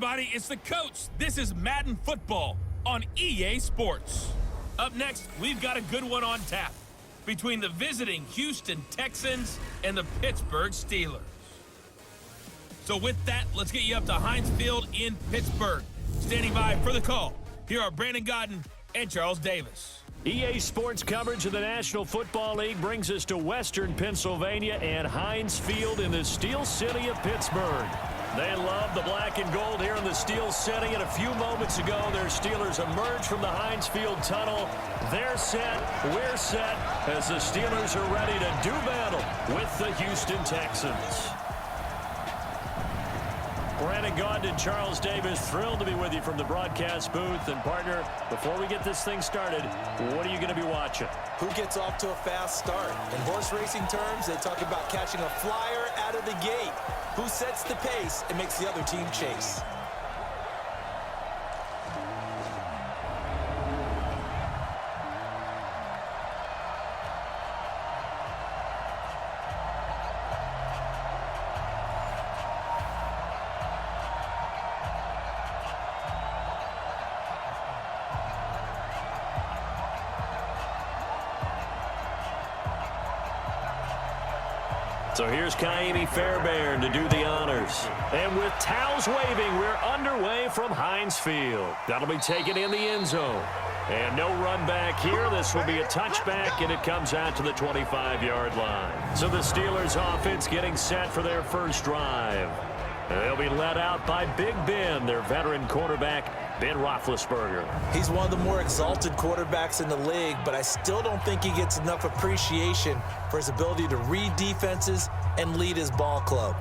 everybody, it's the coach. This is Madden Football on EA Sports. Up next, we've got a good one on tap between the visiting Houston Texans and the Pittsburgh Steelers. So with that, let's get you up to Heinz Field in Pittsburgh. Standing by for the call, here are Brandon Godden and Charles Davis. EA Sports coverage of the National Football League brings us to Western Pennsylvania and Heinz Field in the Steel City of Pittsburgh. They love the black and gold here in the Steel City, and a few moments ago, their Steelers emerged from the Heinz Field tunnel. They're set, we're set, as the Steelers are ready to do battle with the Houston Texans. Brandon Gaudin and Charles Davis, thrilled to be with you from the broadcast booth. And partner, before we get this thing started, what are you going to be watching? Who gets off to a fast start? In horse racing terms, they talk about catching a flyer out of the gate. Who sets the pace and makes the other team chase? So here's Kaimi Fairbairn to do the honors. And with towels waving, we're underway from Heinz Field. That'll be taken in the end zone. And no run back here. This will be a touchback, and it comes out to the 25-yard line. So the Steelers offense getting set for their first drive. And they'll be led out by Big Ben, their veteran quarterback, Ben Roethlisberger. He's one of the more exalted quarterbacks in the league, but I still don't think he gets enough appreciation for his ability to read defenses and lead his ball club.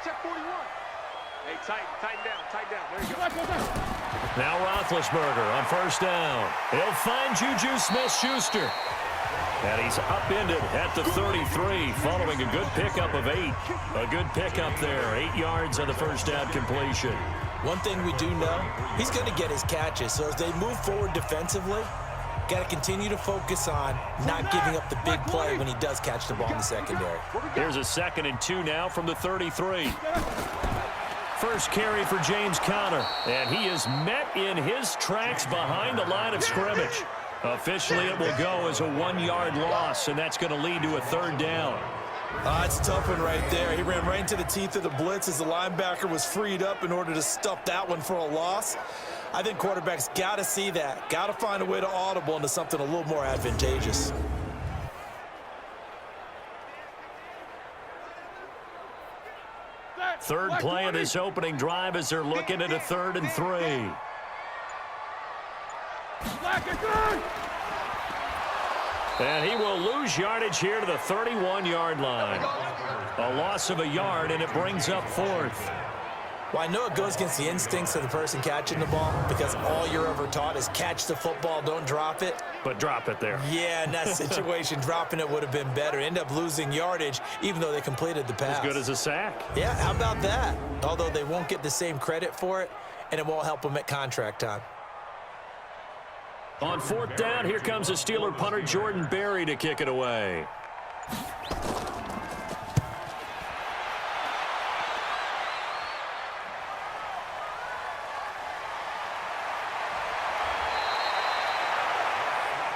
Check 41. Hey, tighten down. There you go. Now Roethlisberger on first down. He'll find Juju Smith-Schuster. And he's upended at the 33 following a good pickup of 8. A good pickup there. 8 yards on the first down completion. One thing we do know, he's going to get his catches. So as they move forward defensively, got to continue to focus on not giving up the big play when he does catch the ball in the secondary. Here's a 2nd and 2 now from the 33. First carry for James Conner, and he is met in his tracks behind the line of scrimmage. Officially, it will go as a 1-yard loss, and that's going to lead to a 3rd down. It's a tough one right there. He ran right into the teeth of the blitz as the linebacker was freed up in order to stuff that one for a loss. I think quarterbacks got to see that, got to find a way to audible into something a little more advantageous. Third play of this opening drive as they're looking at a 3rd and 3. And he will lose yardage here to the 31-yard line. A loss of a yard, and it brings up 4th. Well, I know it goes against the instincts of the person catching the ball because all you're ever taught is catch the football, don't drop it. But drop it there. Yeah, in that situation, dropping it would have been better. End up losing yardage, even though they completed the pass. As good as a sack. Yeah, how about that? Although they won't get the same credit for it, and it won't help them at contract time. On 4th down, here comes the Steeler punter Jordan Berry to kick it away.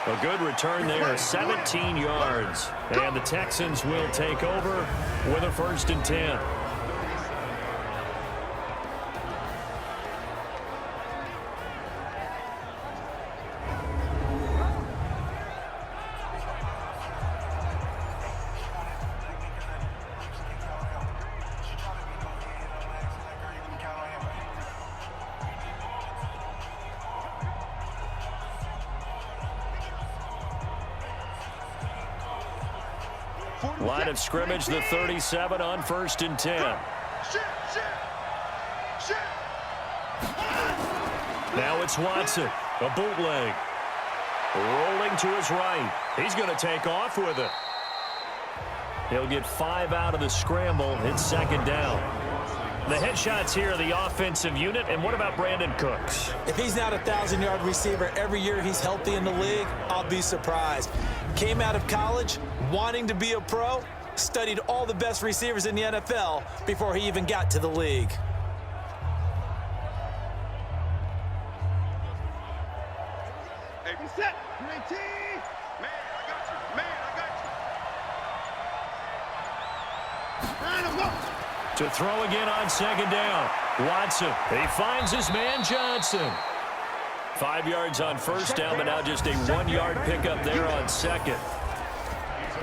A good return there, 17 yards. And the Texans will take over with a 1st and 10. Line of scrimmage, the 37 on 1st and 10. Now it's Watson, a bootleg. Rolling to his right. He's going to take off with it. He'll get 5 out of the scramble. It's 2nd down. The headshots here are the offensive unit, and what about Brandon Cooks? If he's not a 1,000-yard receiver every year he's healthy in the league, I'll be surprised. Came out of college wanting to be a pro, studied all the best receivers in the NFL before he even got to the league. Hey, be set. UAT. Man, I got you. Man, I got you. Line him up. To throw again on second down. Watson, he finds his man Johnson. 5 yards on first down, but now just a 1-yard pickup there on second.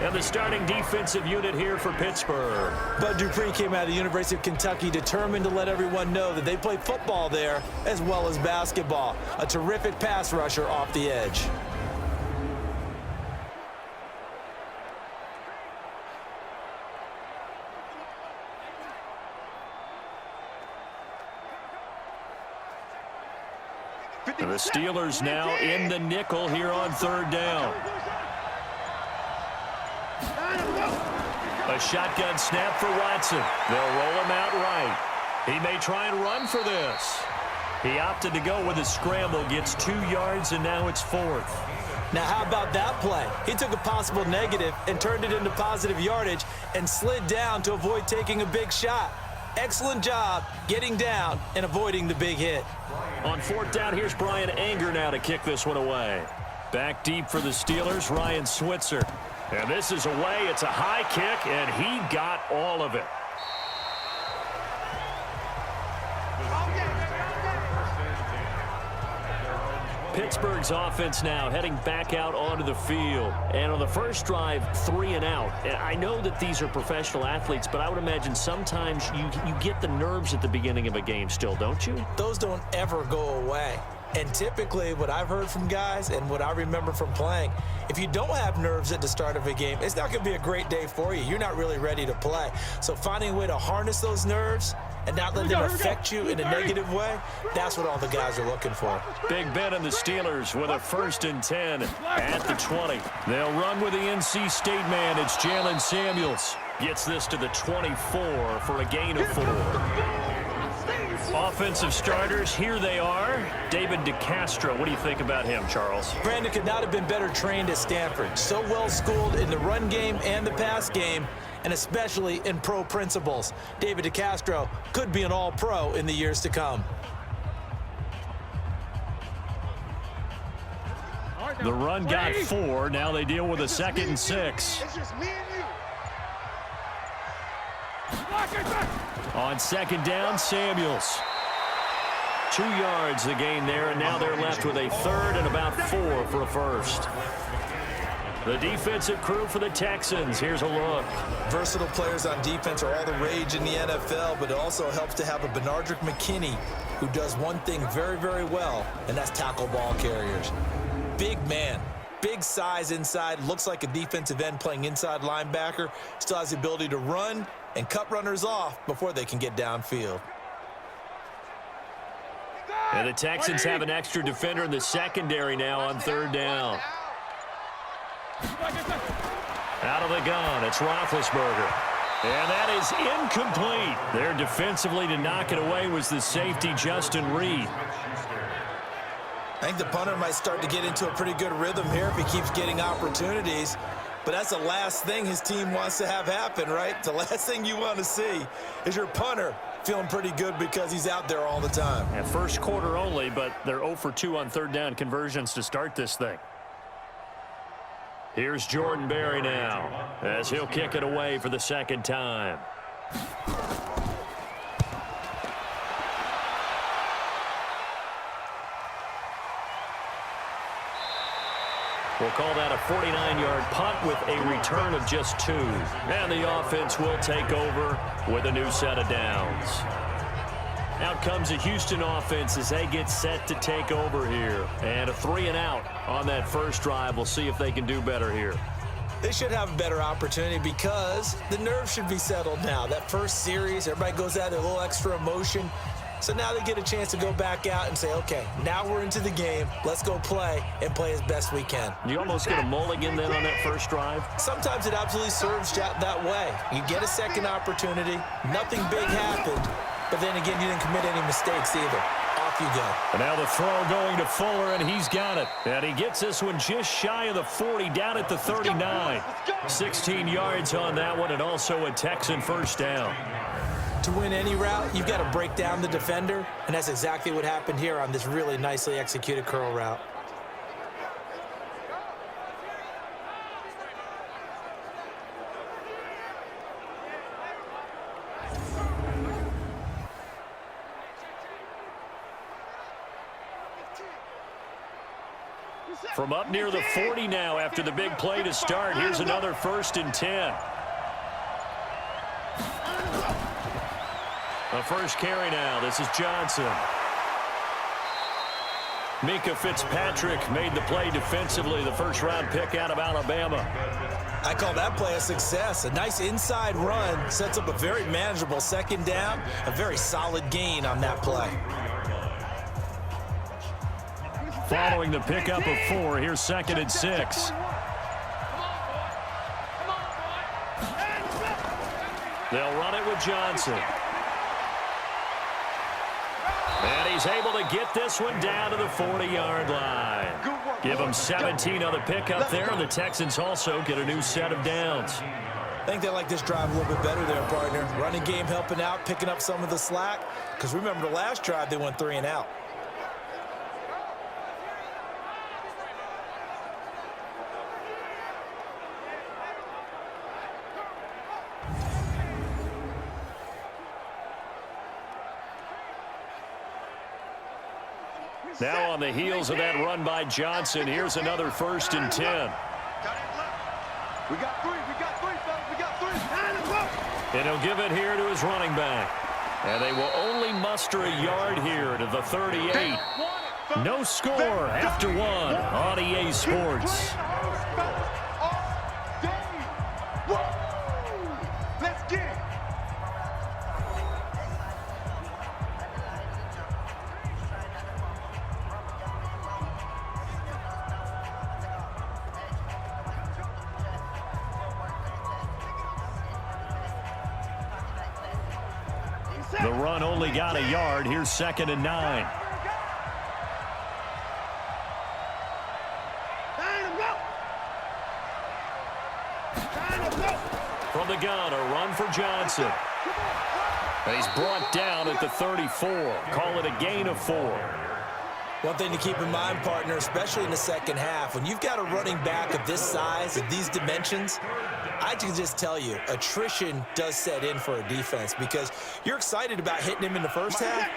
And the starting defensive unit here for Pittsburgh. Bud Dupree came out of the University of Kentucky determined to let everyone know that they play football there as well as basketball. A terrific pass rusher off the edge. And the Steelers now in the nickel here on third down. A shotgun snap for Watson. They'll roll him out right. He may try and run for this. He opted to go with a scramble, gets 2 yards, and now it's fourth. Now, how about that play? He took a possible negative and turned it into positive yardage and slid down to avoid taking a big shot. Excellent job getting down and avoiding the big hit. On fourth down, here's Brian Anger now to kick this one away. Back deep for the Steelers, Ryan Switzer. And this is away. It's a high kick, and he got all of it. Pittsburgh's offense now heading back out onto the field. And on the first drive, 3 and out. And I know that these are professional athletes, but I would imagine sometimes you get the nerves at the beginning of a game still, don't you? Those don't ever go away. And typically what I've heard from guys and what I remember from playing, if you don't have nerves at the start of a game, it's not going to be a great day for you. You're not really ready to play. So finding a way to harness those nerves and not let them affect you in a negative way, that's what all the guys are looking for. Big Ben and the Steelers with a 1st and 10 at the 20. They'll run with the NC State man. It's Jalen Samuels. Gets this to the 24 for a gain of 4. Offensive starters, here they are. David DeCastro, what do you think about him, Charles? Brandon could not have been better trained at Stanford. So well schooled in the run game and the pass game, and especially in pro principles. David DeCastro could be an all-pro in the years to come. The run got 4. Now they deal with a 2nd and 6. It's just me and you. On second down, Samuels. 2 yards the gain there, and now they're left with a 3rd and about 4 for a first. The defensive crew for the Texans. Here's a look. Versatile players on defense are all the rage in the NFL, but it also helps to have a Benardrick McKinney who does one thing very, very well, and that's tackle ball carriers. Big man. Big size inside, looks like a defensive end playing inside linebacker. Still has the ability to run and cut runners off before they can get downfield. And the Texans have an extra defender in the secondary now on third down. Out of the gun, it's Roethlisberger. And that is incomplete. There defensively to knock it away was the safety, Justin Reed. I think the punter might start to get into a pretty good rhythm here if he keeps getting opportunities. But that's the last thing his team wants to have happen, right? The last thing you want to see is your punter feeling pretty good because he's out there all the time. And first quarter only, but they're 0 for 2 on third down conversions to start this thing. Here's Jordan Berry now as he'll kick it away for the 2nd time. We'll call that a 49-yard punt with a return of just 2. And the offense will take over with a new set of downs. Out comes the Houston offense as they get set to take over here. And a 3 and out on that first drive. We'll see if they can do better here. They should have a better opportunity because the nerves should be settled now. That first series, everybody goes out there, a little extra emotion. So now they get a chance to go back out and say, okay, now we're into the game. Let's go play and play as best we can. You almost get a mulligan then on that first drive? Sometimes it absolutely serves that way. You get a second opportunity. Nothing big happened. but then again, you didn't commit any mistakes either. Off you go. And now the throw going to Fuller, and he's got it. And he gets this one just shy of the 40, down at the 39. 16 yards on that one, and also a Texan first down. To win any route, you've got to break down the defender, and that's exactly what happened here on this really nicely executed curl route. From up near the 40 now after the big play to start. Here's another 1st and 10. The first carry now. This is Johnson. Minka Fitzpatrick made the play defensively, the first-round pick out of Alabama. I call that play a success. A nice inside run sets up a very manageable second down, a very solid gain on that play. Following the pickup of 4, here's 2nd and 6. They'll run it with Johnson. And he's able to get this one down to the 40-yard line. Give them 17 on the pickup there, and the Texans also get a new set of downs. I think they like this drive a little bit better there, partner. Running game helping out, picking up some of the slack. Because remember the last drive, they went 3 and out. Now on the heels of that run by Johnson, here's another 1st and 10. We got 3, fellas, we got 3. And he'll give it here to his running back. And they will only muster a yard here to the 38. No score after 1 on EA Sports. Let's get it. The run only got a yard. Here's 2nd and 9. From the gun, a run for Johnson. And he's brought down at the 34. Call it a gain of 4. One thing to keep in mind, partner, especially in the second half, when you've got a running back of this size, of these dimensions, I can just tell you, attrition does set in for a defense because you're excited about hitting him in the first half.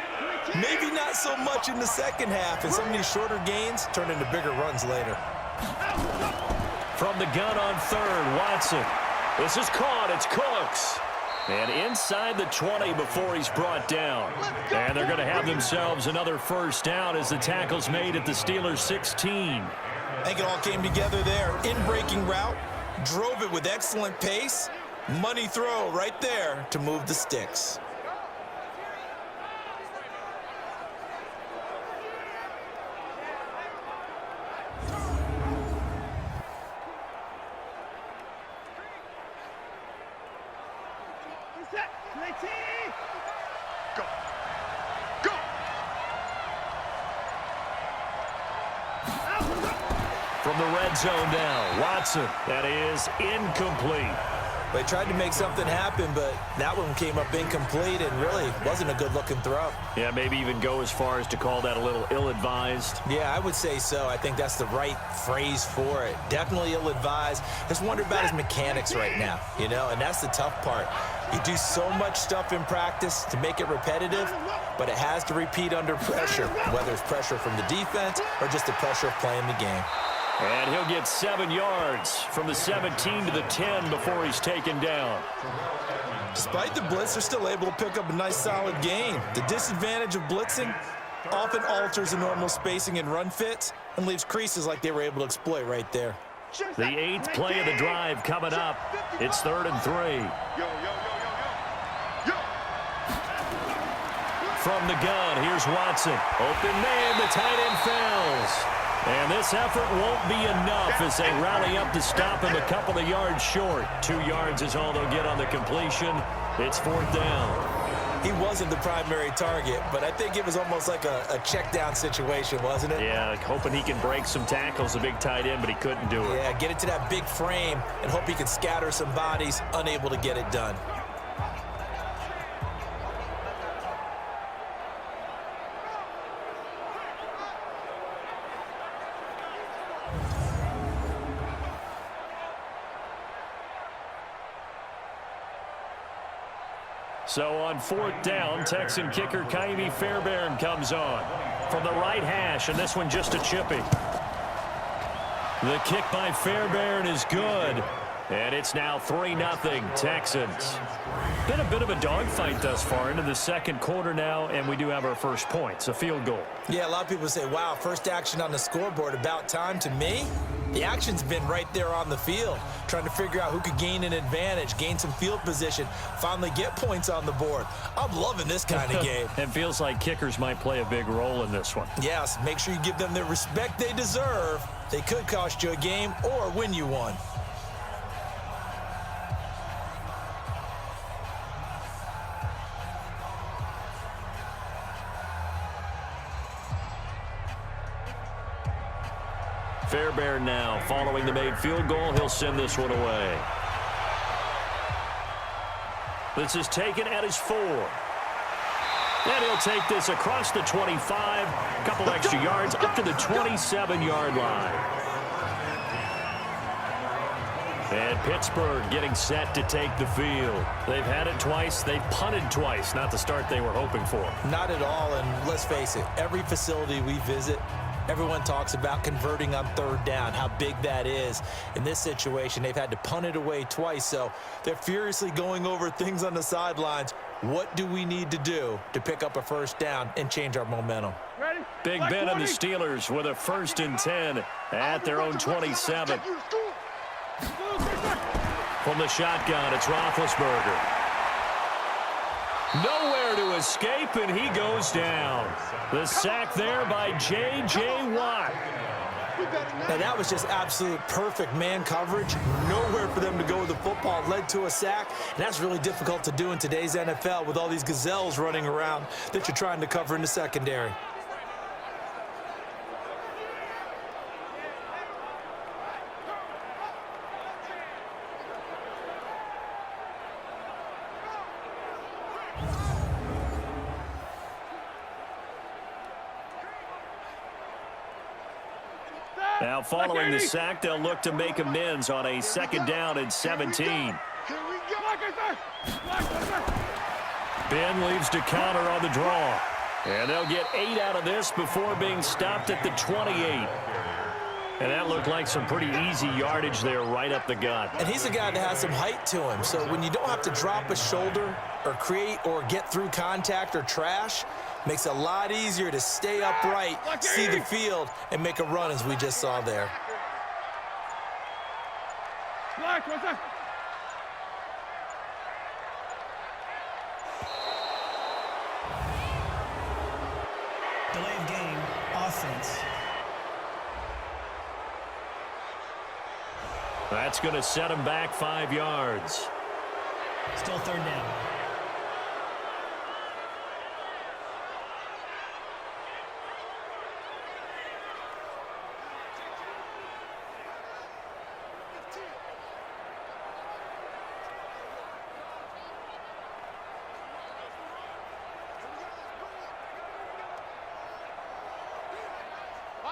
Maybe not so much in the second half, and some of these shorter gains turn into bigger runs later. From the gun on 3rd, Watson. This is caught. It's Cooks. And inside the 20 before he's brought down. And they're going to have themselves another first down as the tackle's made at the Steelers' 16. I think it all came together there. In-breaking route, drove it with excellent pace. Money throw right there to move the sticks. Go. Go. From the red zone now, Watson. That is incomplete. They tried to make something happen, but that one came up incomplete and really wasn't a good-looking throw. Yeah, maybe even go as far as to call that a little ill-advised. Yeah, I would say so. I think that's the right phrase for it. Definitely ill-advised. Just wonder about his mechanics right now, you know, and that's the tough part. You do so much stuff in practice to make it repetitive, but it has to repeat under pressure, whether it's pressure from the defense or just the pressure of playing the game. And he'll get 7 yards from the 17 to the 10 before he's taken down. Despite the blitz, they're still able to pick up a nice solid gain. The disadvantage of blitzing often alters the normal spacing and run fits and leaves creases like they were able to exploit right there. The 8th play of the drive coming up. It's 3rd and 3. From the gun, here's Watson. Open man, the tight end falls. And this effort won't be enough as they rally up to stop him a couple of yards short. 2 yards is all they'll get on the completion. It's 4th down. He wasn't the primary target, but I think it was almost like a check down situation, wasn't it? Yeah, hoping he can break some tackles, a big tight end, but he couldn't do it. Yeah, get it to that big frame and hope he can scatter some bodies, unable to get it done. So on 4th down, Texan kicker Kaimi Fairbairn comes on from the right hash, and this one just a chippy. The kick by Fairbairn is good, and it's now 3-0 Texans. Been a bit of a dogfight thus far into the second quarter now, and we do have our first points, a field goal. Yeah, a lot of people say, wow, first action on the scoreboard, about time. To me, the action's been right there on the field, trying to figure out who could gain an advantage, gain some field position, finally get points on the board. I'm loving this kind of game. It feels like kickers might play a big role in this one. Yes, make sure you give them the respect they deserve. They could cost you a game or win you one. Fairbairn now following the made field goal. He'll send this one away. This is taken at his 4. And he'll take this across the 25. A couple extra yards up to the 27-yard line. And Pittsburgh getting set to take the field. They've had it twice. They've punted twice. Not the start they were hoping for. Not at all, and let's face it, every facility we visit, everyone talks about converting on 3rd down, how big that is. In this situation, they've had to punt it away twice, so they're furiously going over things on the sidelines. What do we need to do to pick up a first down and change our momentum? Ready? Big Ben and the Steelers with a 1st and 10 at their own 27. From the shotgun, it's Roethlisberger. Nowhere to escape, and he goes down. The sack there by J.J. Watt. Now, that was just absolute perfect man coverage. Nowhere for them to go with the football. Led to a sack, and that's really difficult to do in today's NFL with all these gazelles running around that you're trying to cover in the secondary. Now, following the sack, they'll look to make amends on a 2nd down and 17. Ben leaves to counter on the draw. And they'll get 8 out of this before being stopped at the 28. And that looked like some pretty easy yardage there right up the gut. And he's a guy that has some height to him. So when you don't have to drop a shoulder or create or get through contact or trash, makes it a lot easier to stay upright, see the field, and make a run as we just saw there. Delayed game, offense. That's going to set him back 5 yards. Still 3rd down.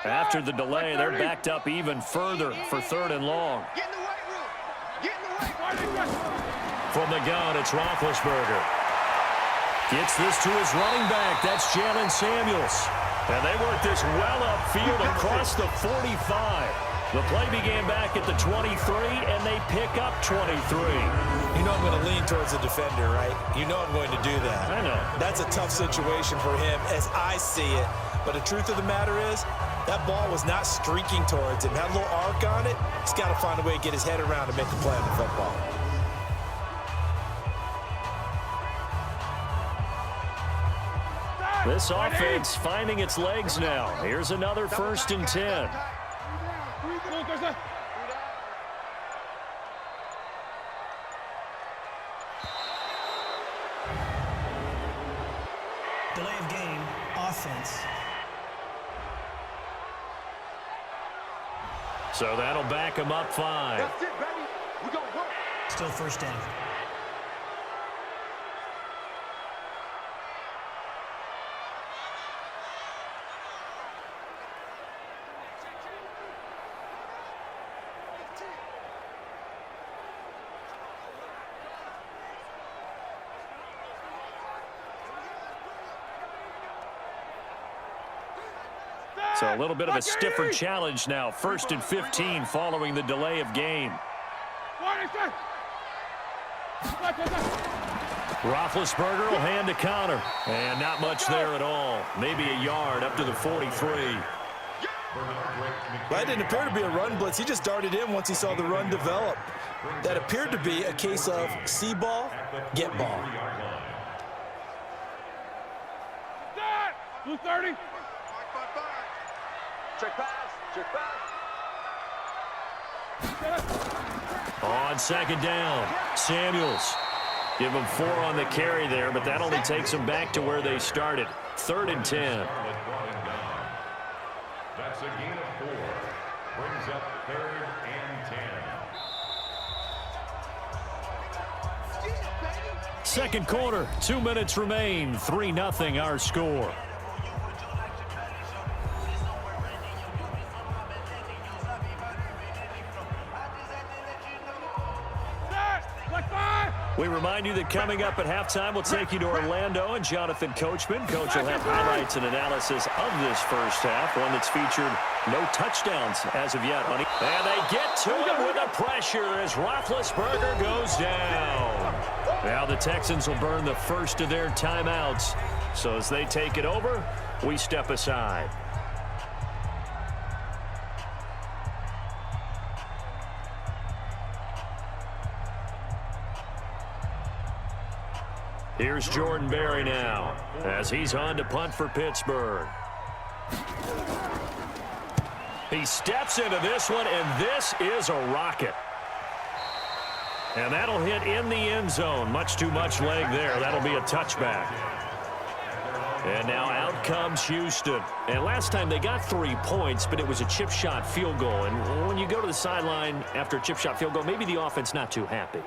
After the delay, they're backed up even further for 3rd and long. Get in the weight room. Get in the weight room. From the gun, it's Roethlisberger. Gets this to his running back. That's Jalen Samuels. And they work this well upfield across the 45. The play began back at the 23, and they pick up 23. You know I'm going to lean towards the defender, right? You know I'm going to do that. I know. That's a tough situation for him as I see it. But the truth of the matter is, that ball was not streaking towards him. Had a little arc on it. He's got to find a way to get his head around and make a play on the football. This offense finding its legs now. Here's another 1st and 10. offense. So that'll back him up 5. That's it, baby. We gonna work. Still first down. So a little bit of a stiffer challenge now. 1st and 15 following the delay of game. Roethlisberger will hand a counter. And not much there at all. Maybe a yard up to the 43. That didn't appear to be a run blitz. He just darted in once he saw the run develop. That appeared to be a case of see ball, get ball. 230. Check pass. Check pass. On 2nd down, Samuels. Give him 4 on the carry there, but that only takes them back to where they started. 3rd and 10. That's a gain of 4. Brings up 3rd and 10. Second quarter, 2 minutes remain. 3-0 our score. We remind you that coming up at halftime, we'll take you to Orlando and Jonathan Coachman. Coach will have highlights and analysis of this first half, one that's featured no touchdowns as of yet. And they get to it with the pressure as Roethlisberger goes down. Now the Texans will burn the first of their timeouts. So as they take it over, we step aside. Here's Jordan Berry now as he's on to punt for Pittsburgh. He steps into this one, and this is a rocket. And that'll hit in the end zone. Much too much leg there. That'll be a touchback. And now out comes Houston. And last time they got 3 points, but it was a chip shot field goal. And when you go to the sideline after a chip shot field goal, maybe the offense not too happy.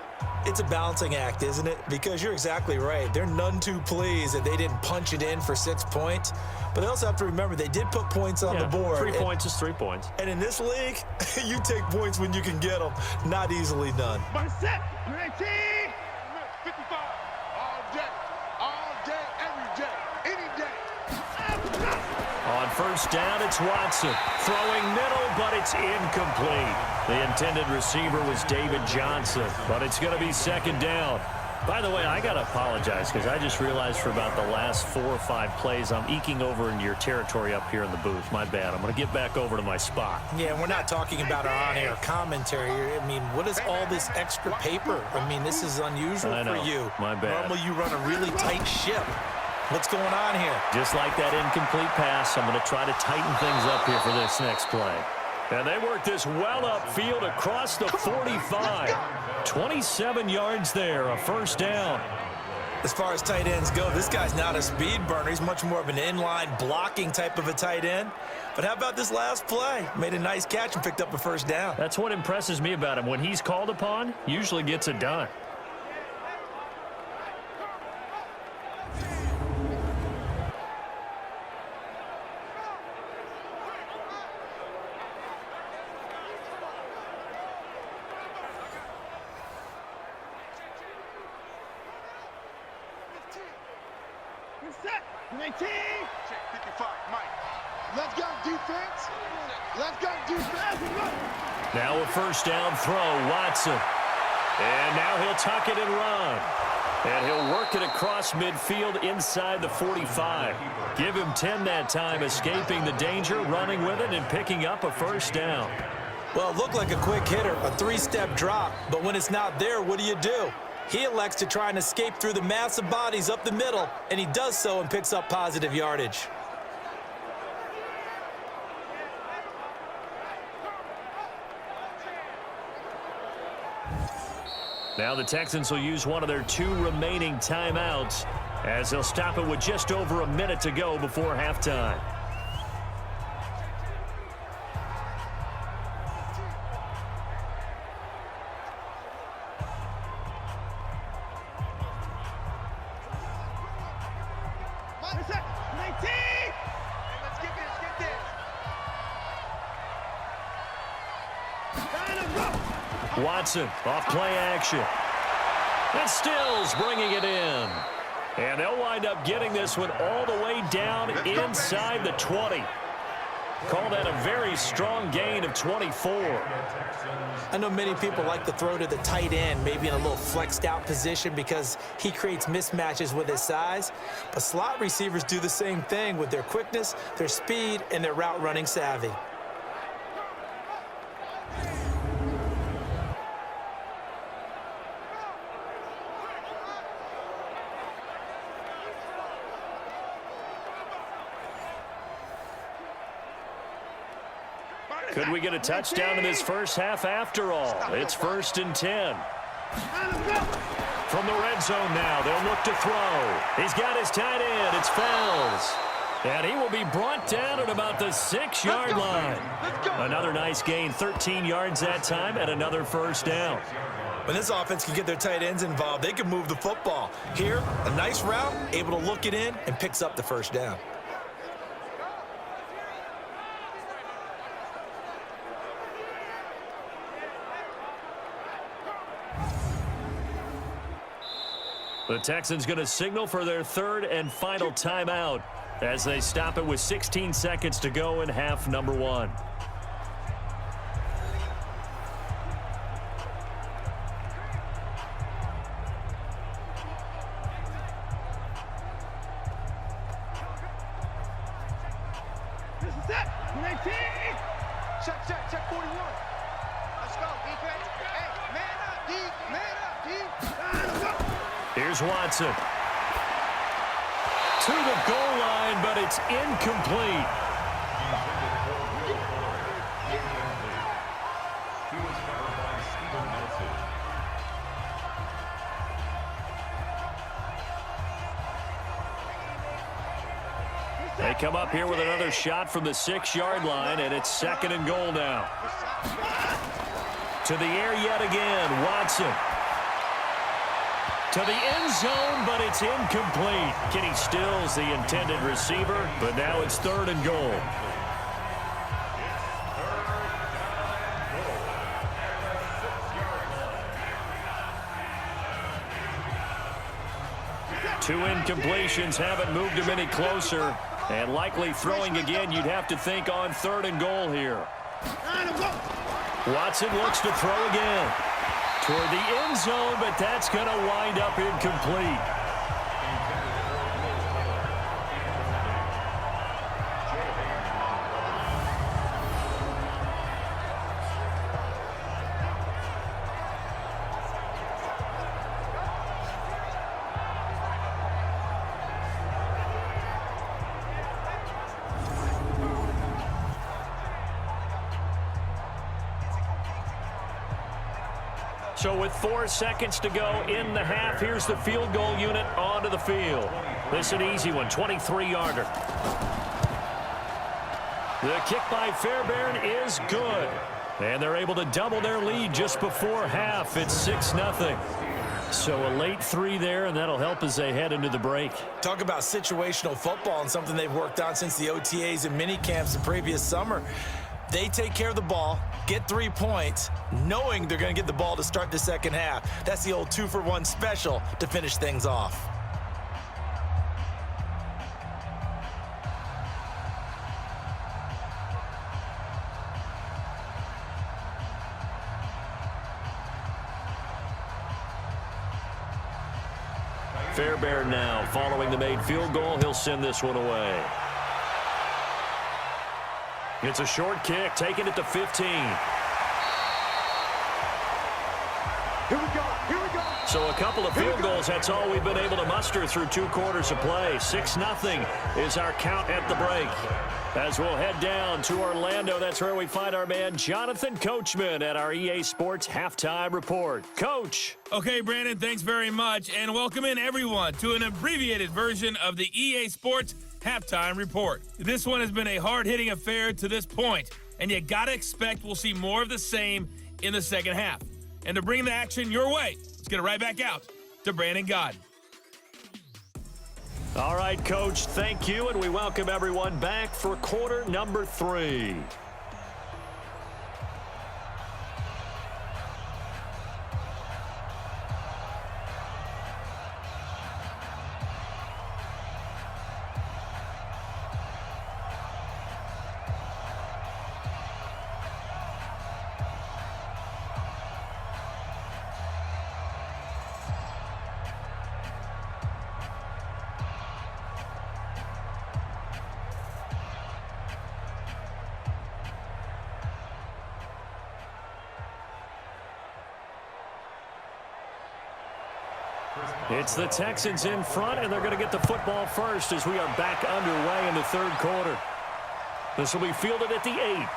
It's a balancing act, isn't it? Because you're exactly right. They're none too pleased that they didn't punch it in for 6 points. But they also have to remember they did put points on the board. 3 points is 3 points. And in this league, you take points when you can get them. Not easily done. My set. 19. 55. All day, every day, any day. On first down, it's Watson. Throwing middle, but it's incomplete. The intended receiver was David Johnson, but it's going to be 2nd down. By the way, I got to apologize because I just realized for about the last 4 or 5 plays, I'm eking over into your territory up here in the booth. My bad. I'm going to get back over to my spot. Yeah, we're not talking about our on-air commentary. I mean, what is all this extra paper? I mean, this is unusual for you. My bad. Normally you run a really tight ship. What's going on here? Just like that incomplete pass, I'm going to try to tighten things up here for this next play. And they work this well upfield across the 45. 27 yards there, a first down. As far as tight ends go, this guy's not a speed burner. He's much more of an inline blocking type of a tight end. But how about this last play? Made a nice catch and picked up a first down. That's what impresses me about him. When he's called upon, usually gets it done. Set. 19. Check 55. Mike. Let's go defense. Let's go defense. Now a first down throw, Watson. And now he'll tuck it and run. And he'll work it across midfield inside the 45. Give him 10 that time, escaping the danger, running with it, and picking up a first down. Well, it looked like a quick hitter, a 3-step drop. But when it's not there, what do? He elects to try and escape through the massive bodies up the middle, and he does so and picks up positive yardage. Now the Texans will use one of their 2 remaining timeouts. as they'll stop it with just over a minute to go before halftime. Watson off play action. And Stills bringing it in. And they'll wind up getting this one all the way down inside the 20. Call that a very strong gain of 24. I know many people like to throw to the tight end, maybe in a little flexed out position because he creates mismatches with his size. But slot receivers do the same thing with their quickness, their speed, and their route running savvy. Could we get a touchdown in this first half after all? It's 1st and 10. From the red zone now, they'll look to throw. He's got his tight end. It's Fells. And he will be brought down at about the 6-yard line. Another nice gain, 13 yards that time, and another first down. When this offense can get their tight ends involved, they can move the football. Here, a nice route, able to look it in, and picks up the first down. The Texans going to signal for their third and final timeout as they stop it with 16 seconds to go in half number 1. This is it. 19. Check 41. Let's go, defense. Hey, man up, D. Man up, D. Here's Watson. To the goal line, but it's incomplete. They come up here with another shot from the 6-yard line, and it's 2nd and goal now. To the air yet again, Watson. To the end zone, but it's incomplete. Kenny Stills, the intended receiver, but now it's 3rd and goal. Two incompletions haven't moved him any closer, and likely throwing again, you'd have to think on 3rd and goal here. Watson looks to throw again. Toward the end zone, but that's going to wind up incomplete. So with 4 seconds to go in the half, here's the field goal unit onto the field. This is an easy one, 23-yarder. The kick by Fairbairn is good. And they're able to double their lead just before half. It's 6-0. So a late 3 there, and that'll help as they head into the break. Talk about situational football and something they've worked on since the OTAs and mini camps the previous summer. They take care of the ball, get 3 points, knowing they're going to get the ball to start the second half. That's the old 2-for-1 special to finish things off. Fairbairn now following the made field goal. He'll send this one away. It's a short kick, taking it to 15. Here we go. So a couple of field goals, that's all we've been able to muster through 2 quarters of play. 6-0 is our count at the break. As we'll head down to Orlando, that's where we find our man Jonathan Coachman at our EA Sports Halftime Report. Coach. Okay, Brandon, thanks very much, and welcome in everyone to an abbreviated version of the EA Sports Halftime Report. This one has been a hard-hitting affair to this point, and you gotta expect we'll see more of the same in the second half. And to bring the action your way, let's get it right back out to Brandon Godden. All right, Coach, thank you, and we welcome everyone back for quarter number 3. It's the Texans in front, and they're going to get the football first as we are back underway in the third quarter. This will be fielded at the 8.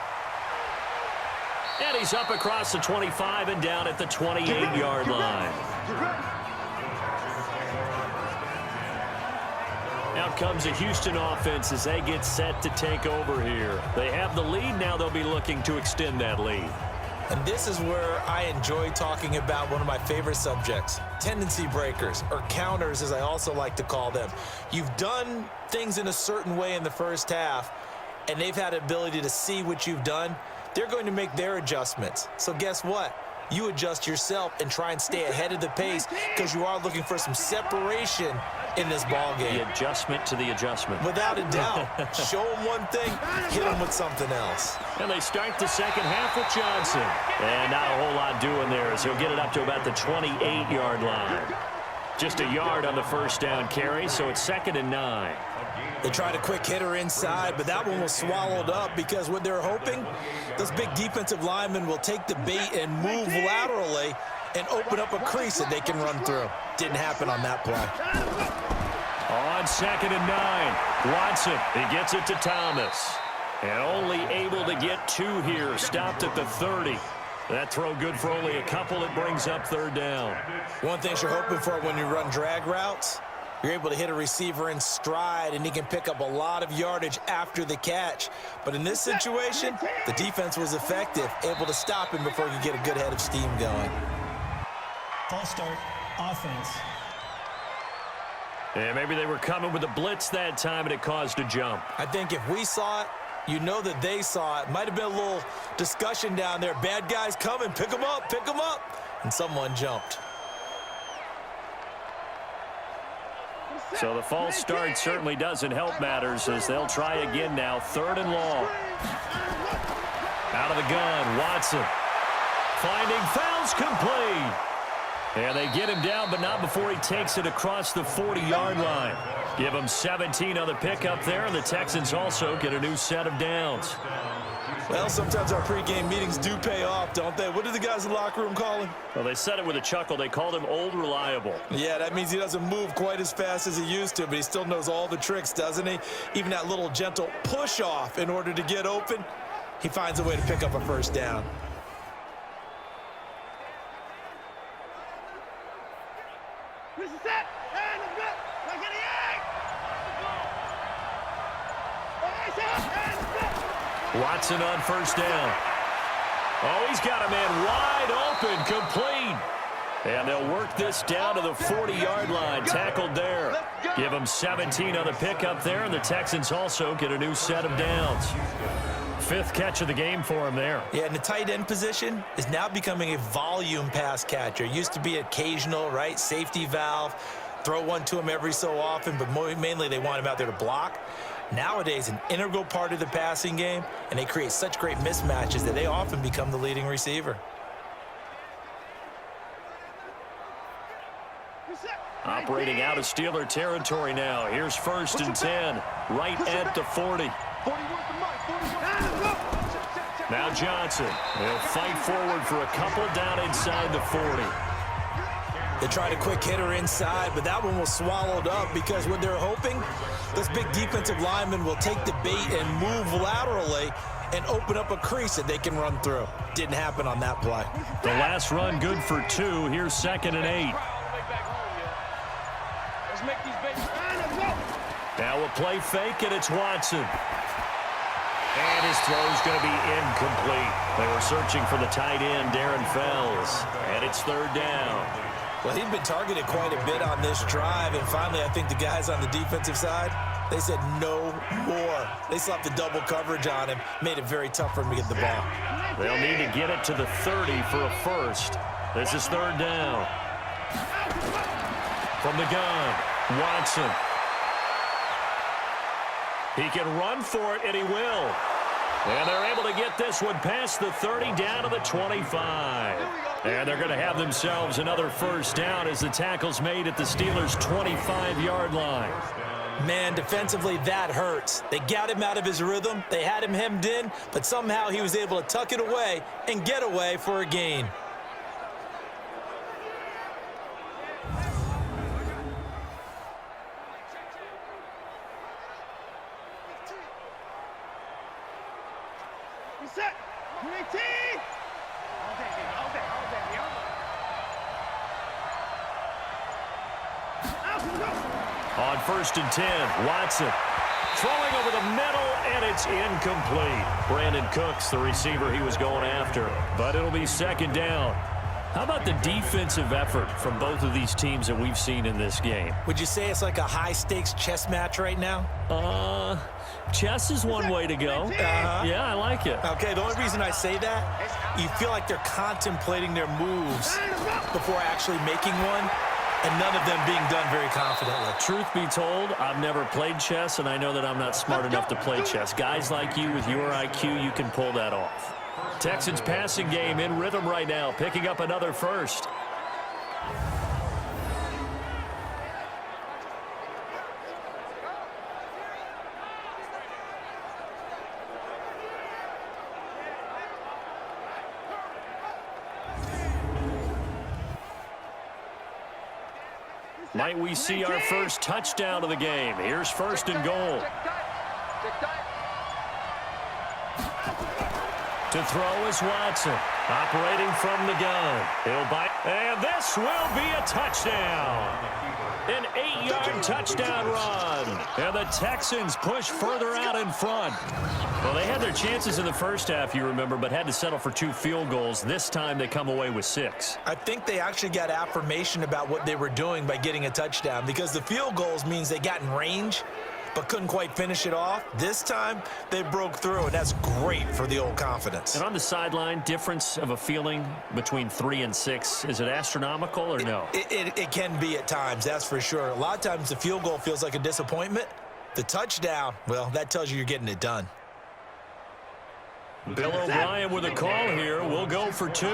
And he's up across the 25 and down at the 28-yard line. Out comes the Houston offense as they get set to take over here. They have the lead. Now they'll be looking to extend that lead. And this is where I enjoy talking about one of my favorite subjects, tendency breakers, or counters as I also like to call them. You've done things in a certain way in the first half, and they've had the ability to see what you've done. They're going to make their adjustments. So guess what? You adjust yourself and try and stay ahead of the pace because you are looking for some separation in this ball game. The adjustment to the adjustment. Without a doubt. Show them one thing, hit them with something else. And they start the second half with Johnson. And not a whole lot doing there as he'll get it up to about the 28-yard line. Just a yard on the first down carry, so it's 2nd and 9. They tried a quick hitter inside, but that one was swallowed up because what they're hoping, those big defensive linemen will take the bait and move laterally and open up a crease that they can run through. Didn't happen on that play. On 2nd and 9, Watson, he gets it to Thomas. And only able to get 2 here, stopped at the 30. That throw good for only a couple. It brings up 3rd down. One thing you're hoping for when you run drag routes, you're able to hit a receiver in stride, and he can pick up a lot of yardage after the catch. But in this situation, the defense was effective, able to stop him before he could get a good head of steam going. False start, offense. And maybe they were coming with a blitz that time, and it caused a jump. I think if we saw it, you know that they saw it. Might have been a little discussion down there. Bad guys coming, pick them up, pick them up. And someone jumped. So the false start certainly doesn't help matters as they'll try again now. 3rd and long. Out of the gun, Watson. Finding fouls complete. And they get him down, but not before he takes it across the 40-yard line. Give him 17 on the pickup there, and the Texans also get a new set of downs. Well, sometimes our pregame meetings do pay off, don't they? What do the guys in the locker room call him? Well, they said it with a chuckle. They called him Old Reliable. Yeah, that means he doesn't move quite as fast as he used to, but he still knows all the tricks, doesn't he? Even that little gentle push-off in order to get open, he finds a way to pick up a first down. Watson on first down. Oh, he's got a man wide open, complete. And they'll work this down to the 40-yard line, tackled there. Give him 17 on the pickup there, and the Texans also get a new set of downs. 5th catch of the game for him there. Yeah, and the tight end position is now becoming a volume pass catcher. Used to be occasional, right? Safety valve. Throw one to him every so often, but mainly they want him out there to block. Nowadays, an integral part of the passing game, and they create such great mismatches that they often become the leading receiver. Operating out of Steeler territory now. Here's 1st and 10, right at the 40. Now Johnson. He'll fight forward for a couple down inside the 40. They tried a quick hitter inside, but that one was swallowed up because what they're hoping, this big defensive lineman will take the bait and move laterally and open up a crease that they can run through. Didn't happen on that play. The last run good for 2. Here's 2nd and 8. Let's make these babies. Now a play fake, and it's Watson. And his throw's going to be incomplete. They were searching for the tight end, Darren Fells. And it's 3rd down. Well, he'd been targeted quite a bit on this drive, and finally I think the guys on the defensive side, they said no more. They slapped the double coverage on him, made it very tough for him to get the ball. They'll need to get it to the 30 for a first. This is 3rd down. From the gun, Watson. He can run for it, and he will. And they're able to get this one past the 30 down to the 25. And they're going to have themselves another first down as the tackle's made at the Steelers' 25-yard line. Man, defensively, that hurts. They got him out of his rhythm. They had him hemmed in, but somehow he was able to tuck it away and get away for a gain. Reset. 18. All day. On 1st and 10, Watson throwing over the middle, and it's incomplete. Brandon Cooks, the receiver he was going after, but it'll be 2nd down. How about the defensive effort from both of these teams that we've seen in this game? Would you say it's like a high-stakes chess match right now? Chess is one way to go. Yeah, I like it. Okay, the only reason I say that, you feel like they're contemplating their moves before actually making one, and none of them being done very confidently. Truth be told, I've never played chess, and I know that I'm not smart enough to play chess. Guys like you with your IQ, you can pull that off. Texans passing game in rhythm right now, picking up another first. Might we see our first touchdown of the game? Here's 1st and goal. To throw is Watson, operating from the gun. He'll bite, and this will be a touchdown. An 8-yard touchdown run. And the Texans push further out in front. Well, they had their chances in the first half, you remember, but had to settle for 2 field goals. This time they come away with 6. I think they actually got affirmation about what they were doing by getting a touchdown, because the field goals means they got in range but couldn't quite finish it off. This time, they broke through, and that's great for the old confidence. And on the sideline, difference of a feeling between 3 and 6, is it astronomical or no? It can be at times, that's for sure. A lot of times the field goal feels like a disappointment. The touchdown, well, that tells you you're getting it done. Bill O'Brien with a call here. We'll go for 2.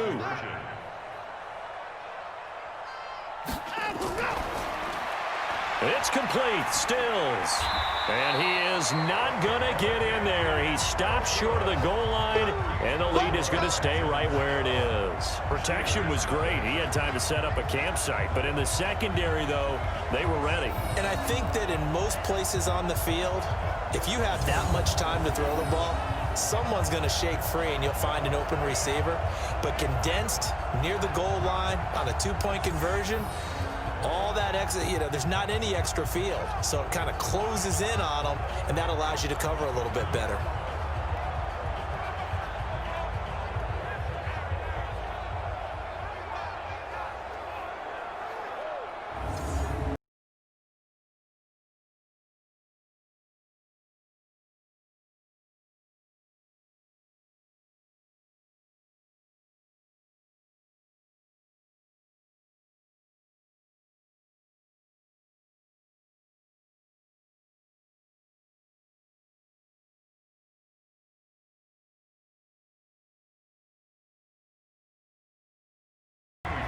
It's complete. Stills. And he is not going to get in there. He stopped short of the goal line, and the lead is going to stay right where it is. Protection was great. He had time to set up a campsite. But in the secondary, though, they were ready. And I think that in most places on the field, if you have that much time to throw the ball, someone's going to shake free and you'll find an open receiver. But condensed near the goal line on a 2-point conversion, all that extra, there's not any extra field. So it kind of closes in on them, and that allows you to cover a little bit better.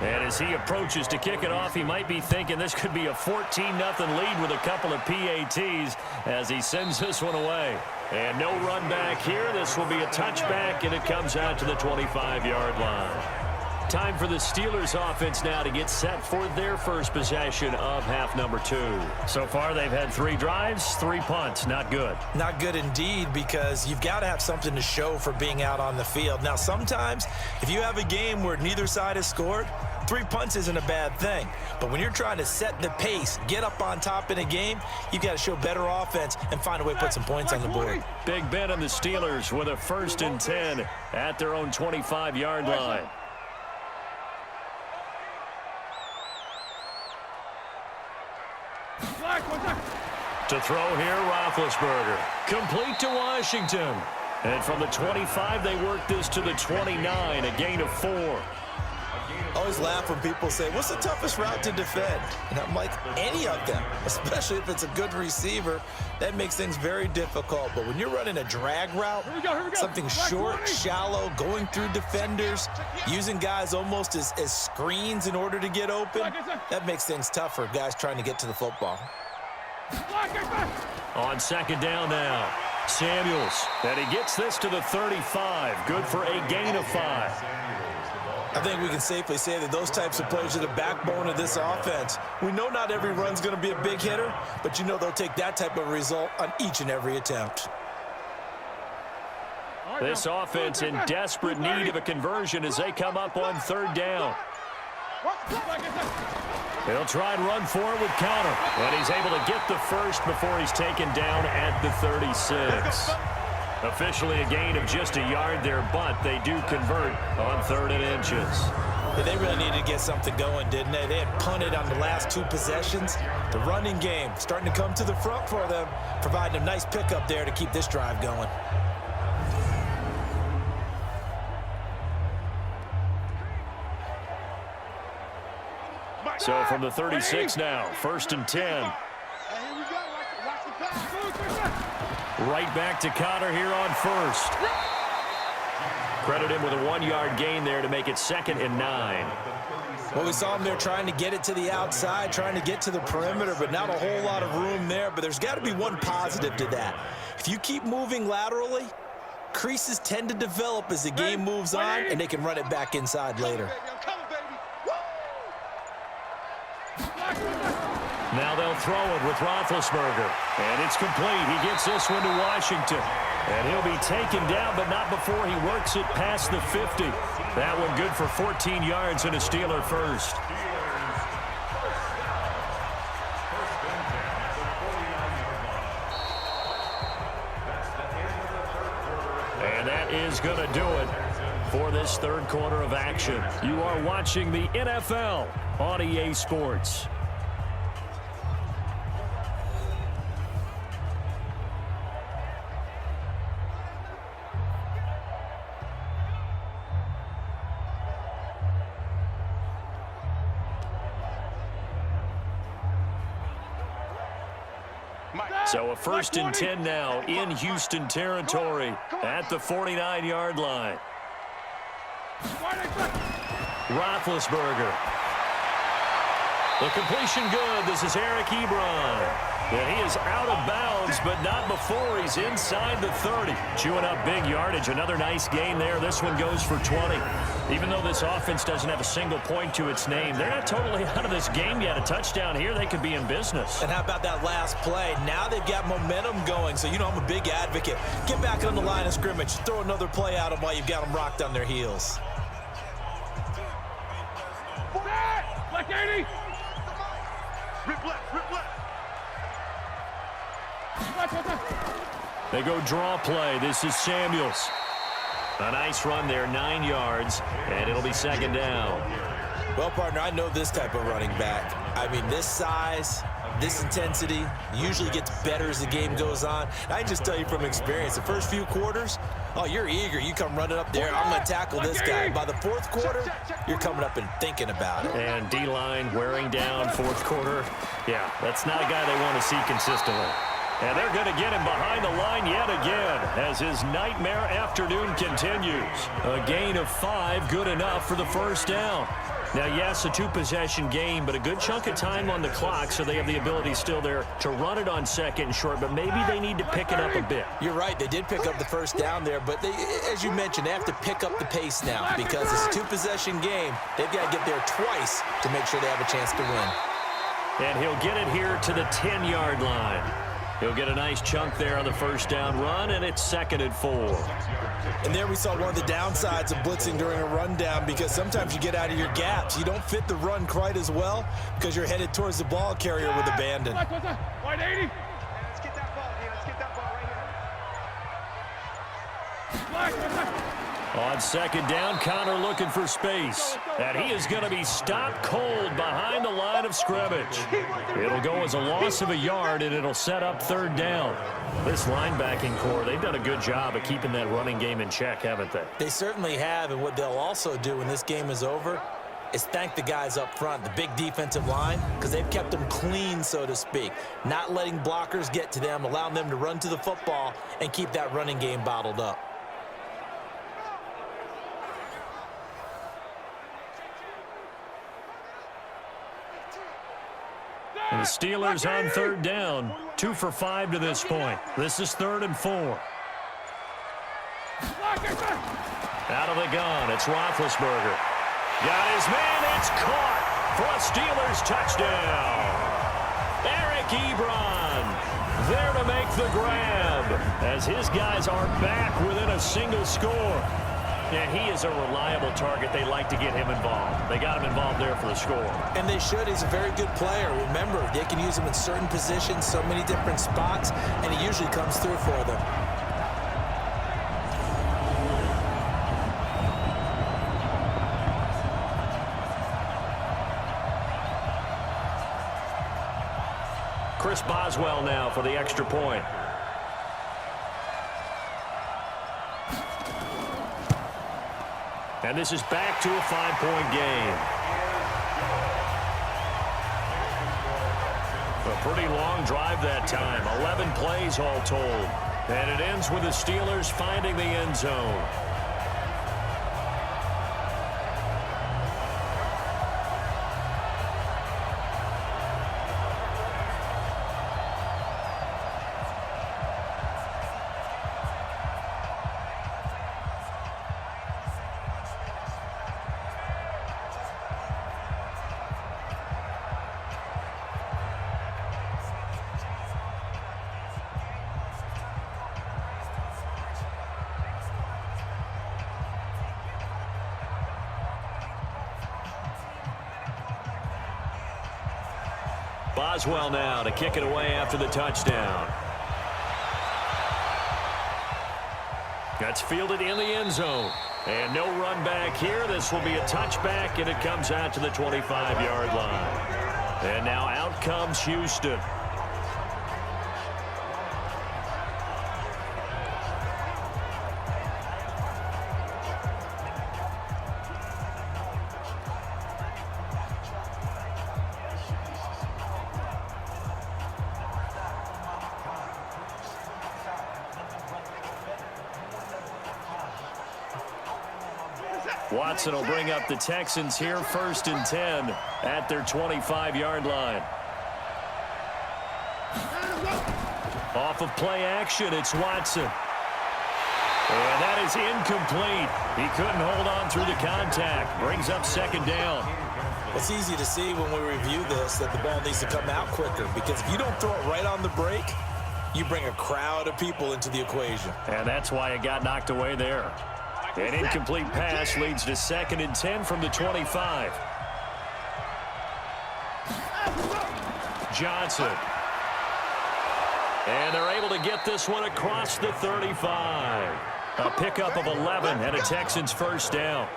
And as he approaches to kick it off, he might be thinking this could be a 14-0 lead with a couple of PATs as he sends this one away. And no run back here. This will be a touchback, and it comes out to the 25-yard line. Time for the Steelers offense now to get set for their first possession of half number 2. So far, they've had 3 drives, 3 punts. Not good. Not good indeed, because you've got to have something to show for being out on the field. Now, sometimes, if you have a game where neither side has scored, 3 punts isn't a bad thing. But when you're trying to set the pace, get up on top in a game, you've got to show better offense and find a way to put some points on the board. Big Ben and the Steelers with a 1st and 10 at their own 25-yard line. To throw here, Roethlisberger. Complete to Washington. And from the 25, they work this to the 29, a gain of 4. I always laugh when people say, what's the toughest route to defend? And I'm like, any of them, especially if it's a good receiver. That makes things very difficult. But when you're running a drag route, something short, shallow, going through defenders, using guys almost as screens in order to get open, that makes things tougher, guys trying to get to the football. On 2nd down now, Samuels. And he gets this to the 35. Good for a gain of 5. I think we can safely say that those types of plays are the backbone of this offense. We know not every run's going to be a big hitter, but you know they'll take that type of result on each and every attempt. This offense in desperate need of a conversion as they come up on 3rd down. He'll try and run forward with counter, but he's able to get the first before he's taken down at the 36. Officially a gain of just a yard there, but they do convert on 3rd and inches. Yeah, they really needed to get something going, didn't they? They had punted on the last 2 possessions. The running game starting to come to the front for them, providing a nice pickup there to keep this drive going. So from the 36 now, 1st and 10. Right back to Connor here on 1st. Credit him with a 1-yard gain there to make it 2nd and 9. Well, we saw him there trying to get it to the outside, trying to get to the perimeter, but not a whole lot of room there. But there's got to be one positive to that. If you keep moving laterally, creases tend to develop as the game moves on, and they can run it back inside later. Now they'll throw it with Roethlisberger. And it's complete. He gets this one to Washington. And he'll be taken down, but not before he works it past the 50. That one good for 14 yards and a Steeler first. And that is going to do it for this 3rd quarter of action. You are watching the NFL on EA Sports. So a 1st and 10 now in Houston territory at the 49-yard line. Roethlisberger. The completion good. This is Eric Ebron. And he is out of bounds, but not before he's inside the 30. Chewing up big yardage. Another nice gain there. This one goes for 20. Even though this offense doesn't have a single point to its name, they're not totally out of this game yet. A touchdown here, they could be in business. And how about that last play? Now they've got momentum going, so you know I'm a big advocate. Get back on the line of scrimmage. Throw another play at them while you've got them rocked on their heels. Black 80. Rip left, rip left. They go draw play. This is Samuels. A nice run there, 9 yards, and it'll be 2nd down. Well, partner, I know this type of running back. I mean, this size, this intensity usually gets better as the game goes on. And I can just tell you from experience, the first few quarters, oh, you're eager. You come running up there, I'm going to tackle this guy. By the 4th quarter, you're coming up and thinking about it. And D-line wearing down 4th quarter. Yeah, that's not a guy they want to see consistently. And they're going to get him behind the line yet again as his nightmare afternoon continues. A gain of 5, good enough for the first down. Now, yes, a 2-possession game, but a good chunk of time on the clock, so they have the ability still there to run it on second and short, but maybe they need to pick it up a bit. You're right. They did pick up the first down there, but they, as you mentioned, they have to pick up the pace now because it's a 2-possession game. They've got to get there twice to make sure they have a chance to win. And he'll get it here to the 10-yard line. He'll get a nice chunk there on the first down run, and it's 2nd and 4. And there we saw one of the downsides of blitzing during a rundown because sometimes you get out of your gaps. You don't fit the run quite as well because you're headed towards the ball carrier with abandon. 180. Let's get that ball here. Let's get that ball right here. On second down, Connor looking for space. And he is going to be stopped cold behind the line of scrimmage. It'll go as a loss of a yard, and it'll set up 3rd down. This linebacking core, they've done a good job of keeping that running game in check, haven't they? They certainly have, and what they'll also do when this game is over is thank the guys up front, the big defensive line, because they've kept them clean, so to speak, not letting blockers get to them, allowing them to run to the football and keep that running game bottled up. And the Steelers on 3rd down, 2 for 5 to this point. This is 3rd and 4. Out of the gun, it's Roethlisberger. Got his man, it's caught for a Steelers touchdown. Eric Ebron there to make the grab as his guys are back within a single score. And he is a reliable target. They like to get him involved. They got him involved there for the score. And they should. He's a very good player. Remember, they can use him in certain positions, so many different spots, and he usually comes through for them. Chris Boswell now for the extra point. And this is back to a 5-point game. A pretty long drive that time. 11 plays all told. And it ends with the Steelers finding the end zone. Boswell now to kick it away after the touchdown. That's fielded in the end zone. And no run back here. This will be a touchback, and it comes out to the 25-yard line. And now out comes Houston. Watson will bring up the Texans here 1st and 10 at their 25-yard line. Off of play action, it's Watson. And that is incomplete. He couldn't hold on through the contact. Brings up 2nd down. It's easy to see when we review this that the ball needs to come out quicker because if you don't throw it right on the break, you bring a crowd of people into the equation. And that's why it got knocked away there. An incomplete pass leads to 2nd and 10 from the 25. Johnson. And they're able to get this one across the 35. A pickup of 11 and a Texans first down.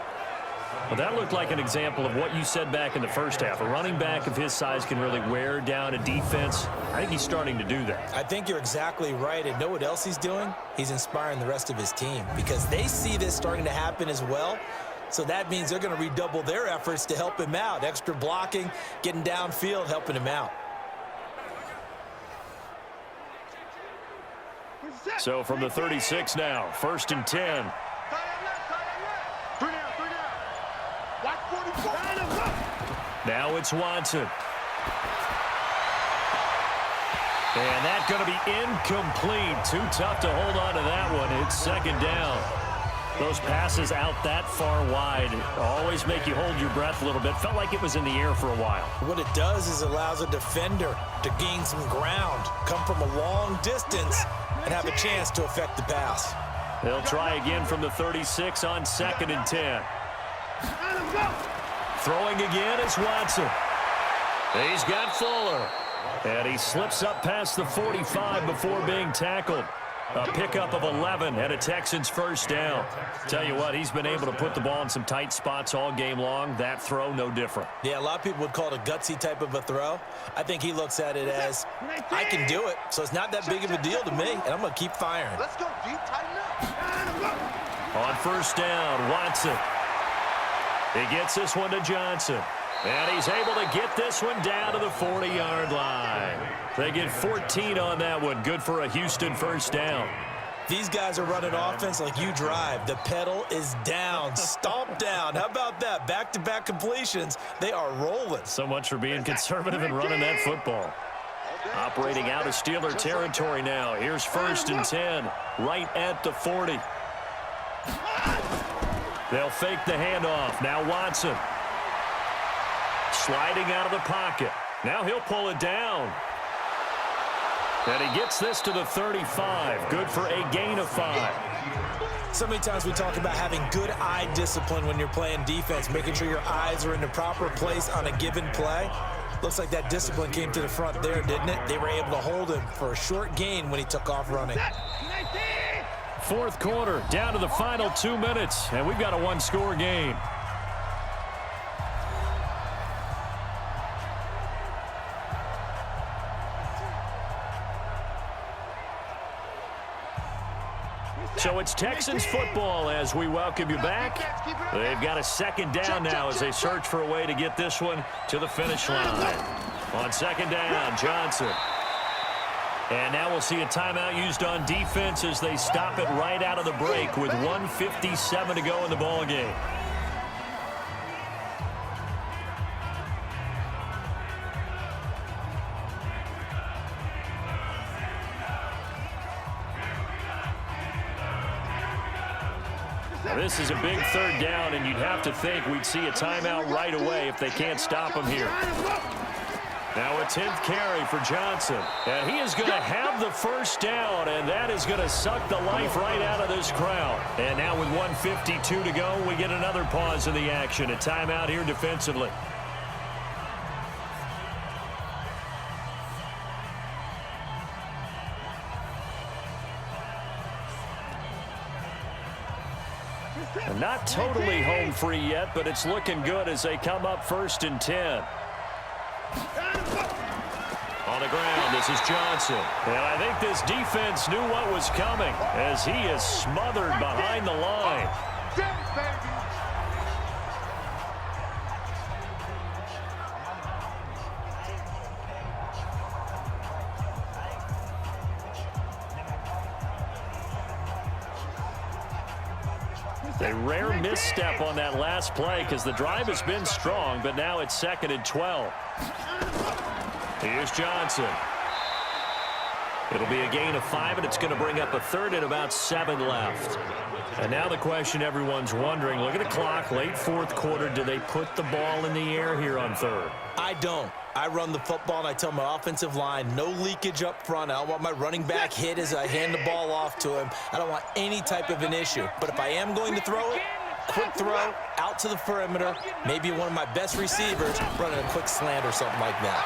Well, that looked like an example of what you said back in the first half. A running back of his size can really wear down a defense. I think he's starting to do that. I think you're exactly right. And know what else he's doing? He's inspiring the rest of his team because they see this starting to happen as well. So that means they're going to redouble their efforts to help him out. Extra blocking, getting downfield, helping him out. So from the 36 now, 1st and 10. Now it's Watson. And that's going to be incomplete. Too tough to hold on to that one. It's 2nd down. Those passes out that far wide always make you hold your breath a little bit. Felt like it was in the air for a while. What it does is allows a defender to gain some ground, come from a long distance, and have a chance to affect the pass. They'll try again from the 36 on 2nd and 10. Throwing again is Watson. He's got Fuller. And he slips up past the 45 before being tackled. A pickup of 11 and a Texans 1st down. Tell you what, he's been able to put the ball in some tight spots all game long. That throw, no different. Yeah, a lot of people would call it a gutsy type of a throw. I think he looks at it as, I can do it, so it's not that big of a deal to me, and I'm going to keep firing. Let's go, D. Tighten up. On 1st down, Watson. He gets this one to Johnson. And he's able to get this one down to the 40-yard line. They get 14 on that one. Good for a Houston 1st down. These guys are running offense like you drive. The pedal is down, stomp down. How about that? Back-to-back completions. They are rolling. So much for being conservative and running that football. Operating out of Steeler territory now. Here's 1st and 10, right at the 40. They'll fake the handoff. Now Watson. Sliding out of the pocket. Now he'll pull it down. And he gets this to the 35. Good for a gain of 5. So many times we talk about having good eye discipline when you're playing defense, making sure your eyes are in the proper place on a given play. Looks like that discipline came to the front there, didn't it? They were able to hold him for a short gain when he took off running. 4th quarter, down to the final 2 minutes, and we've got a one-score game. So it's Texans football as we welcome you back. They've got a 2nd down now as they search for a way to get this one to the finish line. On 2nd down, Johnson. And now we'll see a timeout used on defense as they stop it right out of the break with 1:57 to go in the ball game. Now this is a big 3rd down, and you'd have to think we'd see a timeout right away if they can't stop him here. Now a 10th carry for Johnson. And he is going to have the 1st down, and that is going to suck the life right out of this crowd. And now with 1:52 to go, we get another pause in the action. A timeout here defensively. Not totally home free yet, but it's looking good as they come up 1st and 10. On the ground, this is Johnson. And I think this defense knew what was coming as he is smothered behind the line. A rare misstep on that last play because the drive has been strong, but now it's 2nd and 12. Here's Johnson. It'll be a gain of 5, and it's going to bring up a 3rd and about 7 left. And now the question everyone's wondering, look at the clock, late 4th quarter, do they put the ball in the air here on 3rd? I don't. I run the football, and I tell my offensive line, no leakage up front. I don't want my running back hit as I hand the ball off to him. I don't want any type of an issue. But if I am going to throw it, quick throw, out to the perimeter, maybe one of my best receivers running a quick slant or something like that.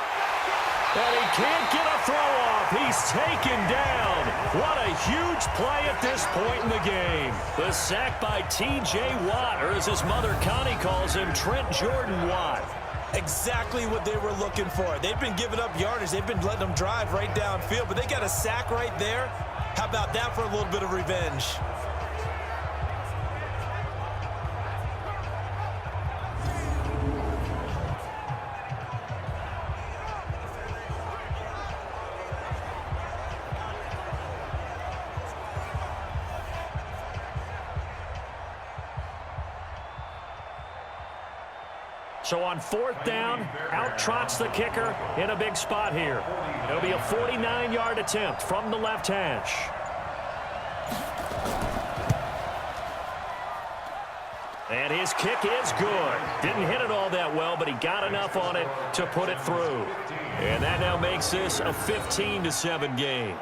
And he can't get a throw off. He's taken down. What a huge play at this point in the game. The sack by T.J. Watt, or as his mother Connie calls him, Trent Jordan Watt. Exactly what they were looking for. They've been giving up yardage. They've been letting them drive right downfield, but they got a sack right there. How about that for a little bit of revenge? So on 4th down, out trots the kicker in a big spot here. It'll be a 49-yard attempt from the left hash. And his kick is good. Didn't hit it all that well, but he got enough on it to put it through. And that now makes this a 15-7 game.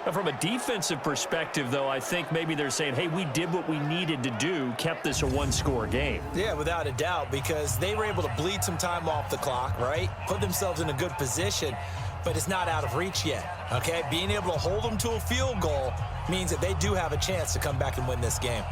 Now, from a defensive perspective, though, I think maybe they're saying, hey, we did what we needed to do, kept this a one-score game. Yeah, without a doubt, because they were able to bleed some time off the clock, right? Put themselves in a good position, but it's not out of reach yet, okay? Being able to hold them to a field goal means that they do have a chance to come back and win this game.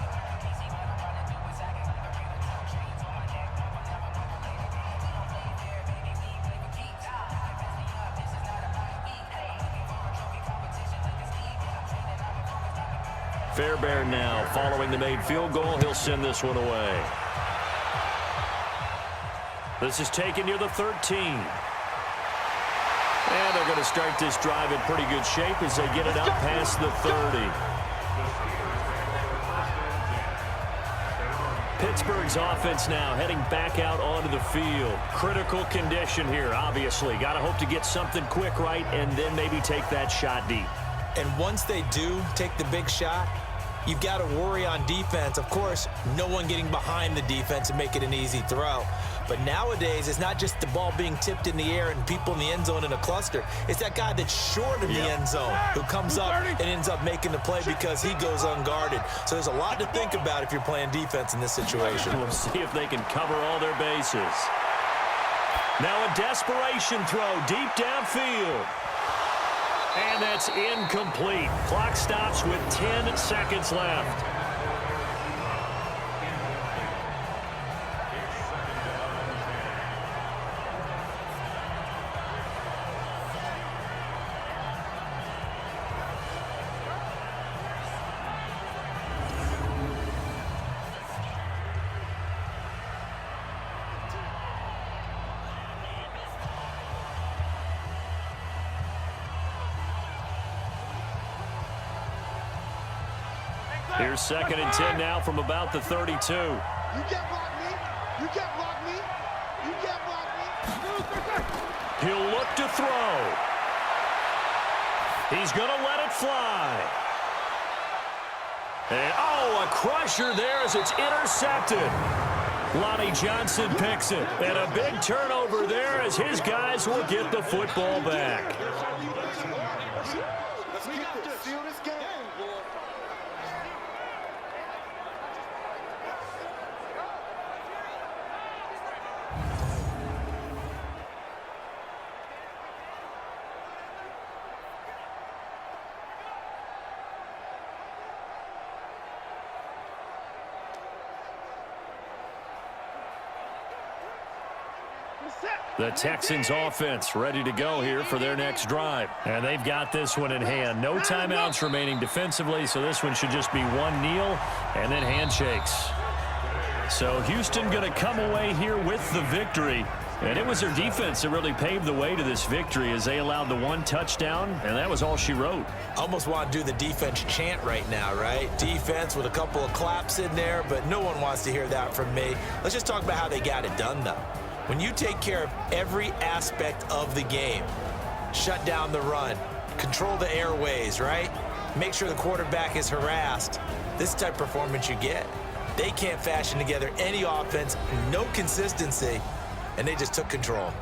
Fairbairn now following the made field goal. He'll send this one away. This is taken near the 13. And they're going to start this drive in pretty good shape as they get it out past the 30. Pittsburgh's offense now heading back out onto the field. Critical condition here, obviously. Got to hope to get something quick right and then maybe take that shot deep. And once they do take the big shot, you've got to worry on defense. Of course, no one getting behind the defense and make it an easy throw. But nowadays, it's not just the ball being tipped in the air and people in the end zone in a cluster. It's that guy that's short of the end zone who comes up and ends up making the play because he goes unguarded. So there's a lot to think about if you're playing defense in this situation. We'll see if they can cover all their bases. Now a desperation throw deep downfield. And that's incomplete. Clock stops with 10 seconds left. Here's 2nd and 10 now from about the 32. You can't block me. You can't block me. You can't block me. He'll look to throw. He's going to let it fly. And, oh, a crusher there as it's intercepted. Lonnie Johnson picks it. And a big turnover there as his guys will get the football back. The Texans offense ready to go here for their next drive. And they've got this one in hand. No timeouts remaining defensively, so this one should just be one kneel and then handshakes. So Houston going to come away here with the victory. And it was their defense that really paved the way to this victory as they allowed the one touchdown, and that was all she wrote. Almost want to do the defense chant right now, right? Defense with a couple of claps in there, but no one wants to hear that from me. Let's just talk about how they got it done, though. When you take care of every aspect of the game, shut down the run, control the airways, right? Make sure the quarterback is harassed. This is the type of performance you get. They can't fashion together any offense, no consistency, and they just took control.